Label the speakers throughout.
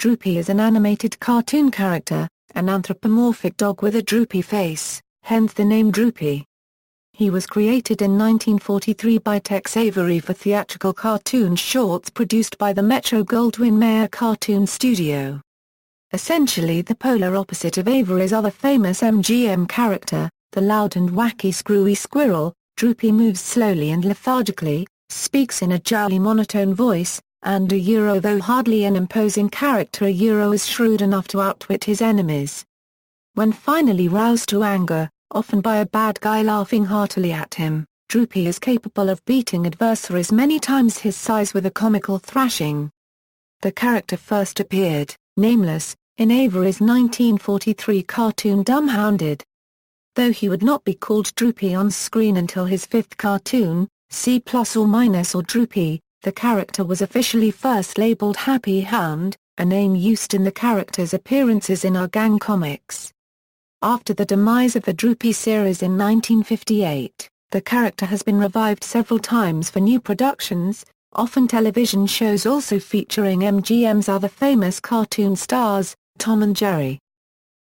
Speaker 1: Droopy is an animated cartoon character, an anthropomorphic dog with a droopy face, hence the name Droopy. He was created in 1943 by Tex Avery for theatrical cartoon shorts produced by the Metro-Goldwyn-Mayer cartoon studio. Essentially the polar opposite of Avery's other famous MGM character, the loud and wacky Screwy Squirrel, Droopy moves slowly and lethargically, speaks in a jowly monotone voice, and though hardly an imposing character, is shrewd enough to outwit his enemies. When finally roused to anger, often by a bad guy laughing heartily at him, Droopy is capable of beating adversaries many times his size with a comical thrashing. The character first appeared, nameless, in Avery's 1943 cartoon Dumb-Hounded. Though he would not be called Droopy on screen until his fifth cartoon, C+± or Droopy, the character was officially first labeled Happy Hound, a name used in the character's appearances in our gang comics. After the demise of the Droopy series in 1958, the character has been revived several times for new productions, often television shows also featuring MGM's other famous cartoon stars, Tom and Jerry.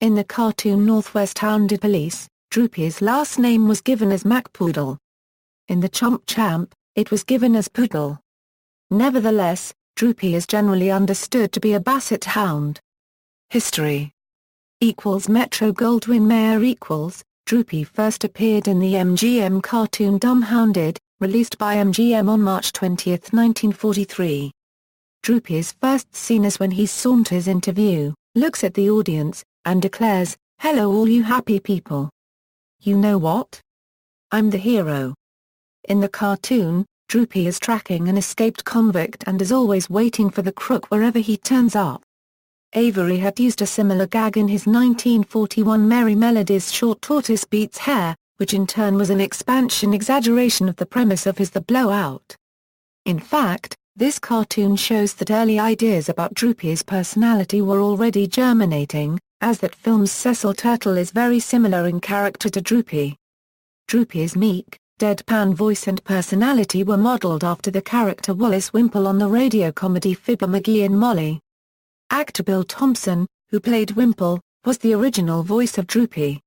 Speaker 1: In the cartoon Northwest Hounded Police, Droopy's last name was given as MacPoodle. In the Chomp Champ, it was given as Poodle. Nevertheless, Droopy is generally understood to be a Basset Hound. History Metro-Goldwyn-Mayer Droopy first appeared in the MGM cartoon Dumb-Hounded, released by MGM on March 20, 1943. Droopy is first seen as when he saunters into view, looks at the audience, and declares, "Hello all you happy people. You know what? I'm the hero." In the cartoon, Droopy is tracking an escaped convict and is always waiting for the crook wherever he turns up. Avery had used a similar gag in his 1941 Merry Melodies short Tortoise Beats Hair, which in turn was an exaggeration of the premise of his The Blowout. In fact, this cartoon shows that early ideas about Droopy's personality were already germinating, as that film's Cecil Turtle is very similar in character to Droopy. Droopy's meek, deadpan voice and personality were modeled after the character Wallace Wimple on the radio comedy Fibber McGee and Molly. Actor Bill Thompson, who played Wimple, was the original voice of Droopy.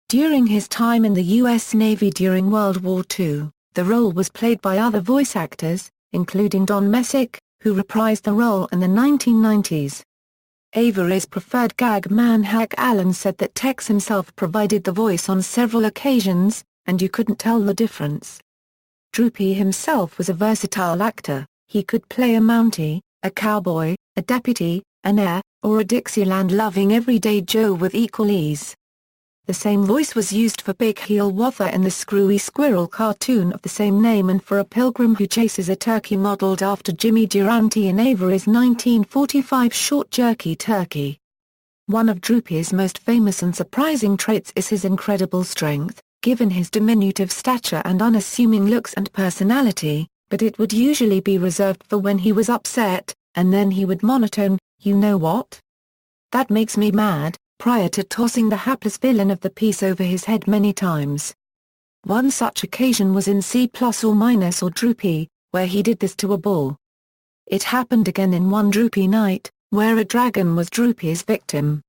Speaker 1: During his time in the U.S. Navy during World War II, the role was played by other voice actors, including Don Messick, who reprised the role in the 1990s. Avery's preferred gag man Hack Allen said that Tex himself provided the voice on several occasions, and you couldn't tell the difference. Droopy himself was a versatile actor. He could play a Mountie, a cowboy, a deputy, an heir, or a Dixieland-loving everyday Joe with equal ease. The same voice was used for Big Heel Wather in the Screwy Squirrel cartoon of the same name and for a pilgrim who chases a turkey modeled after Jimmy Durante in Avery's 1945 short Jerky Turkey. One of Droopy's most famous and surprising traits is his incredible strength, given his diminutive stature and unassuming looks and personality, but it would usually be reserved for when he was upset, and then he would monotone, "You know what? That makes me mad," prior to tossing the hapless villain of the piece over his head many times. One such occasion was in C+± or Droopy, where he did this to a bull. It happened again in One Droopy Night, where a dragon was Droopy's victim.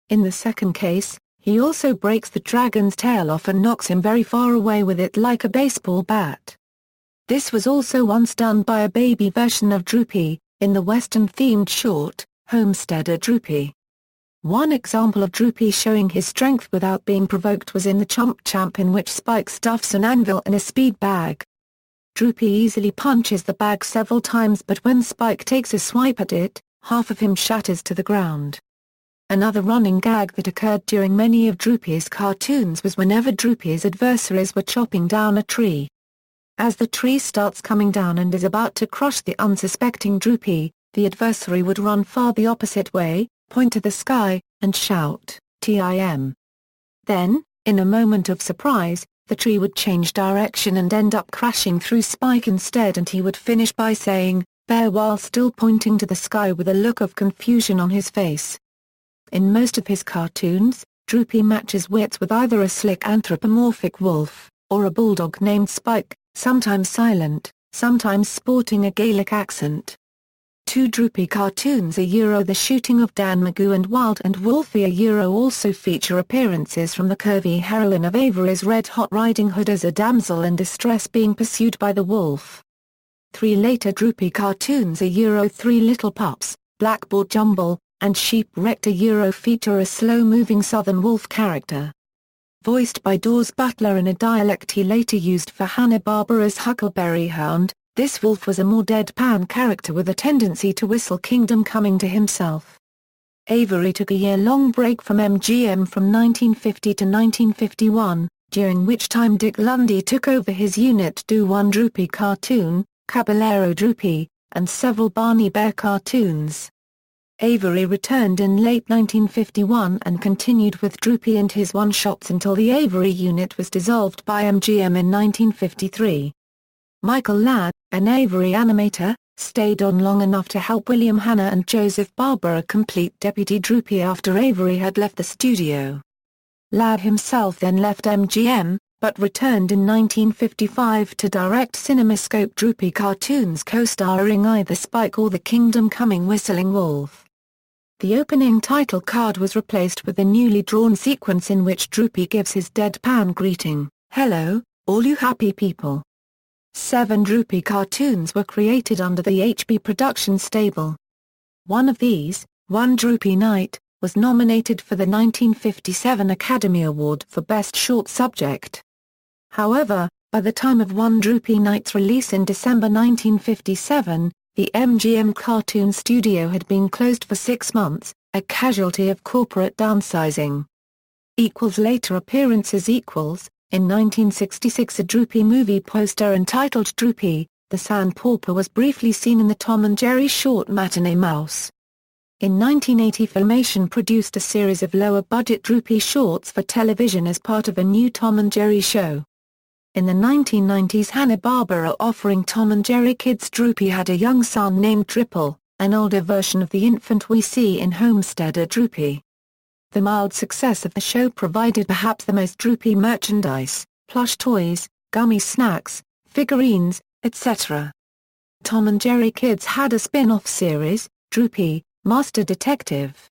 Speaker 1: In the second case, he also breaks the dragon's tail off and knocks him very far away with it like a baseball bat. This was also once done by a baby version of Droopy, in the Western-themed short, Homesteader Droopy. One example of Droopy showing his strength without being provoked was in the Chomp Champ, in which Spike stuffs an anvil in a speed bag. Droopy easily punches the bag several times, but when Spike takes a swipe at it, half of him shatters to the ground. Another running gag that occurred during many of Droopy's cartoons was whenever Droopy's adversaries were chopping down a tree. As the tree starts coming down and is about to crush the unsuspecting Droopy, the adversary would run far the opposite way, point to the sky, and shout, "Tim." Then, in a moment of surprise, the tree would change direction and end up crashing through Spike instead, and he would finish by saying, "Bear," while still pointing to the sky with a look of confusion on his face. In most of his cartoons, Droopy matches wits with either a slick anthropomorphic wolf, or a bulldog named Spike, sometimes silent, sometimes sporting a Gaelic accent. two Droopy cartoons The Shooting of Dan Magoo and Wild and Wolfie also feature appearances from the curvy heroine of Avery's Red Hot Riding Hood as a damsel in distress being pursued by the wolf. Three later Droopy cartoons Three Little Pups, Blackboard Jumble, and Sheep-Wrecked feature a slow-moving southern wolf character. Voiced by Dawes Butler in a dialect he later used for Hanna-Barbera's Huckleberry Hound, this wolf was a more deadpan character with a tendency to whistle Kingdom Coming to himself. Avery took a year-long break from MGM from 1950 to 1951, during which time Dick Lundy took over his unit to do one Droopy cartoon, Caballero Droopy, and several Barney Bear cartoons. Avery returned in late 1951 and continued with Droopy and his one-shots until the Avery unit was dissolved by MGM in 1953. Michael Ladd, an Avery animator, stayed on long enough to help William Hanna and Joseph Barbera complete Deputy Droopy after Avery had left the studio. Ladd himself then left MGM, but returned in 1955 to direct CinemaScope Droopy cartoons co-starring either Spike or the Kingdom Coming Whistling Wolf. The opening title card was replaced with a newly drawn sequence in which Droopy gives his deadpan greeting, "Hello, all you happy people." 7 Droopy cartoons were created under the HB production stable. One of these, One Droopy Night, was nominated for the 1957 Academy Award for Best Short Subject. However, by the time of One Droopy Night's release in December 1957, the MGM cartoon studio had been closed for 6 months, a casualty of corporate downsizing. Later appearances In 1966 a Droopy movie poster entitled Droopy, the Sandpauper was briefly seen in the Tom and Jerry short Matinee Mouse. In 1980 Filmation produced a series of lower-budget Droopy shorts for television as part of a new Tom and Jerry show. In the 1990s Hanna-Barbera offering Tom and Jerry Kids Droopy had a young son named Dripple, an older version of the infant we see in Homesteader Droopy. The mild success of the show provided perhaps the most Droopy merchandise, plush toys, gummy snacks, figurines, etc. Tom and Jerry Kids had a spin-off series, Droopy, Master Detective.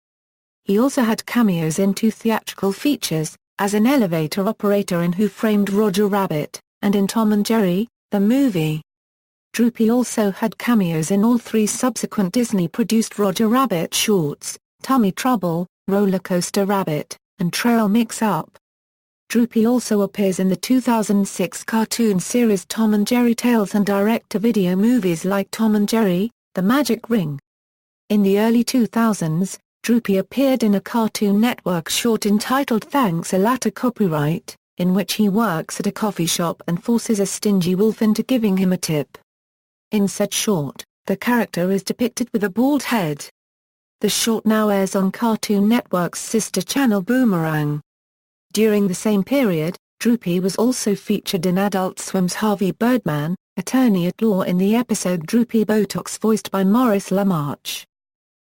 Speaker 1: He also had cameos in 2 theatrical features, as an elevator operator in Who Framed Roger Rabbit, and in Tom and Jerry, the movie. Droopy also had cameos in all 3 subsequent Disney-produced Roger Rabbit shorts, Tummy Trouble, Roller Coaster Rabbit, and Trail Mix-Up. Droopy also appears in the 2006 cartoon series Tom and Jerry Tales and direct-to-video movies like Tom and Jerry, The Magic Ring. In the early 2000s, Droopy appeared in a Cartoon Network short entitled Thanks a Latter Copyright, in which he works at a coffee shop and forces a stingy wolf into giving him a tip. In said short, the character is depicted with a bald head. The short now airs on Cartoon Network's sister channel Boomerang. During the same period, Droopy was also featured in Adult Swim's Harvey Birdman, attorney-at-law in the episode Droopy Botox voiced by Maurice LaMarche.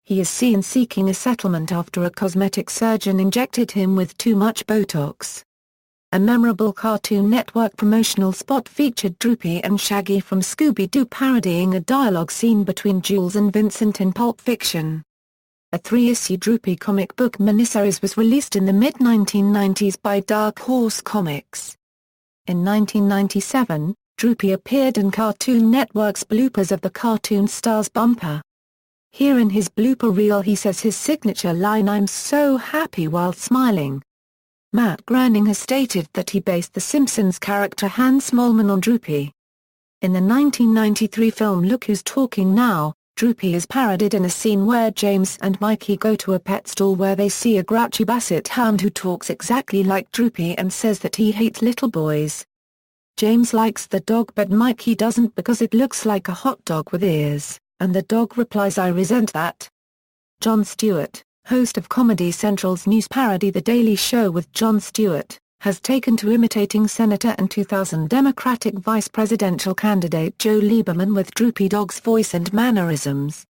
Speaker 1: He is seen seeking a settlement after a cosmetic surgeon injected him with too much Botox. A memorable Cartoon Network promotional spot featured Droopy and Shaggy from Scooby-Doo parodying a dialogue scene between Jules and Vincent in Pulp Fiction. A 3-issue Droopy comic book miniseries was released in the mid-1990s by Dark Horse Comics. In 1997, Droopy appeared in Cartoon Network's bloopers of the Cartoon Stars bumper. Here in his blooper reel he says his signature line "I'm so happy" while smiling. Matt Groening has stated that he based The Simpsons character Hans Moleman on Droopy. In the 1993 film Look Who's Talking Now, Droopy is parodied in a scene where James and Mikey go to a pet store where they see a grouchy basset hound who talks exactly like Droopy and says that he hates little boys. James likes the dog but Mikey doesn't because it looks like a hot dog with ears, and the dog replies, "I resent that." Jon Stewart, host of Comedy Central's news parody The Daily Show with Jon Stewart, has taken to imitating Senator and 2000 Democratic vice presidential candidate Joe Lieberman with Droopy Dog's voice and mannerisms.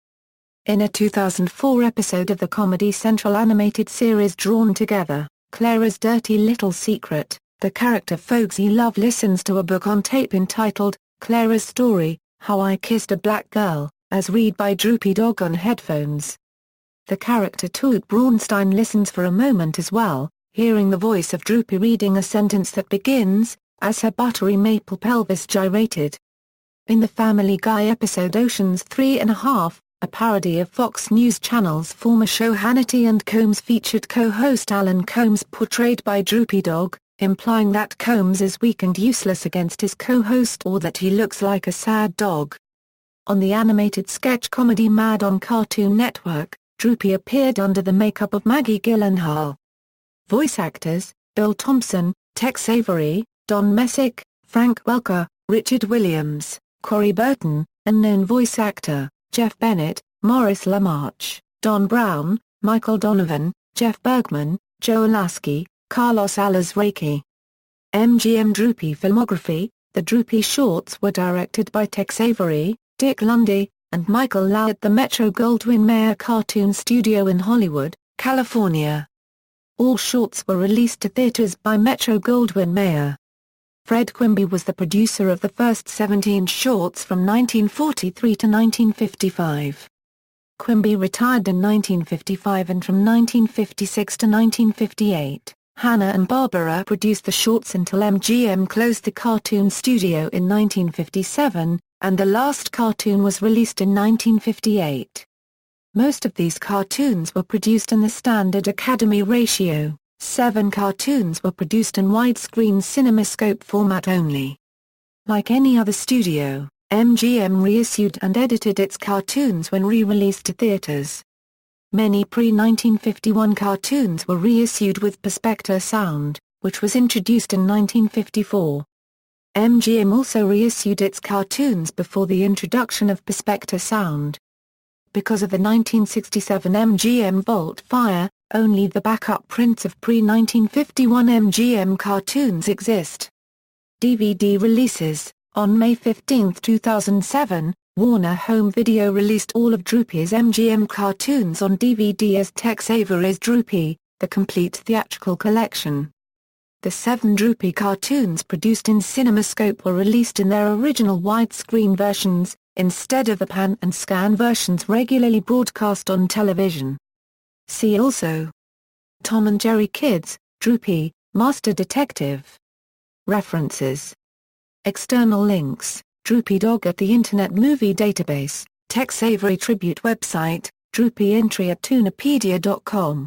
Speaker 1: In a 2004 episode of the Comedy Central animated series Drawn Together, Clara's Dirty Little Secret, the character Fogsy Love listens to a book on tape entitled, Clara's Story, How I Kissed a Black Girl, as read by Droopy Dog on headphones. The character Toot Braunstein listens for a moment as well, hearing the voice of Droopy reading a sentence that begins, as her buttery maple pelvis gyrated. In the Family Guy episode Ocean's 3.5, a parody of Fox News Channel's former show Hannity and Combs featured co-host Alan Combs portrayed by Droopy Dog, implying that Combs is weak and useless against his co-host or that he looks like a sad dog. On the animated sketch comedy Mad on Cartoon Network, Droopy appeared under the makeup of Maggie Gyllenhaal. Voice actors, Bill Thompson, Tex Avery, Don Messick, Frank Welker, Richard Williams, Corey Burton, unknown voice actor, Jeff Bennett, Morris LaMarche, Don Brown, Michael Donovan, Jeff Bergman, Joe Lasky, Carlos Alazraqui. MGM Droopy filmography. The Droopy shorts were directed by Tex Avery, Dick Lundy, and Michael Lau at the Metro-Goldwyn-Mayer Cartoon Studio in Hollywood, California. All shorts were released to theaters by Metro-Goldwyn-Mayer. Fred Quimby was the producer of the first 17 shorts from 1943 to 1955. Quimby retired in 1955 and from 1956 to 1958, Hanna-Barbera produced the shorts until MGM closed the cartoon studio in 1957, and the last cartoon was released in 1958. Most of these cartoons were produced in the standard Academy ratio. 7 cartoons were produced in widescreen CinemaScope format only. Like any other studio, MGM reissued and edited its cartoons when re-released to theaters. Many pre-1951 cartoons were reissued with Perspecta sound, which was introduced in 1954. MGM also reissued its cartoons before the introduction of Perspecta sound. Because of the 1967 MGM Vault fire, only the backup prints of pre-1951 MGM cartoons exist. DVD releases. On May 15, 2007, Warner Home Video released all of Droopy's MGM cartoons on DVD as Tex Avery's Droopy, the complete theatrical collection. The 7 Droopy cartoons produced in CinemaScope were released in their original widescreen versions, instead of the pan and scan versions regularly broadcast on television. See also: Tom and Jerry Kids, Droopy, Master Detective. References. External links: Droopy Dog at the Internet Movie Database, Tex Avery Tribute website, Droopy entry at Toonapedia.com.